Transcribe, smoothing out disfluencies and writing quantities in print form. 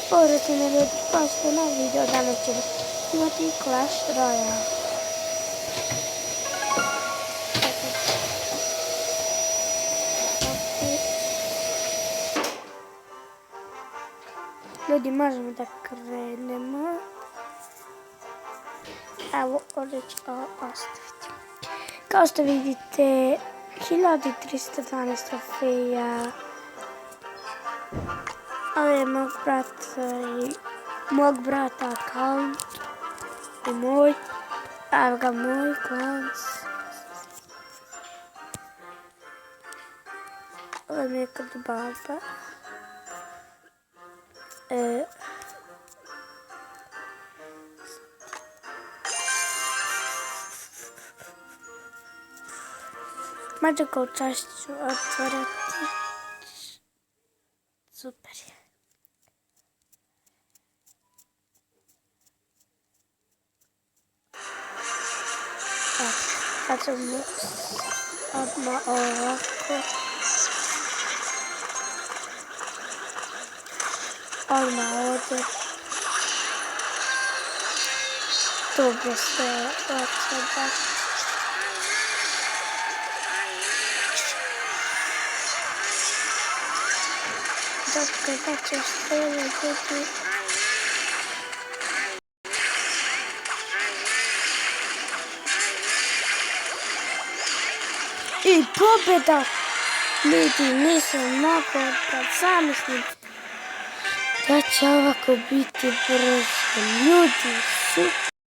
Povratno ljudi, pošto na video danas ćemo imati Clash Royale. Ljudi, možemo da krenemo. Evo, ovdje ću ovo ostaviti. Kao što vidite, 1312 trofeja. Ovo je mog brata account i moj, evo ga moj klans. Ovo mi je kod baba. Magical chest ću otvoriti. Super je. Sad ćemo odmah ovako. Odmah ovdje. Tu bi se otvrdati. Dakle, da ćeš streliti. I pobjeda! Ljudi, nisam mogla da zamislim da će ovako biti brzo. Ljudi, super!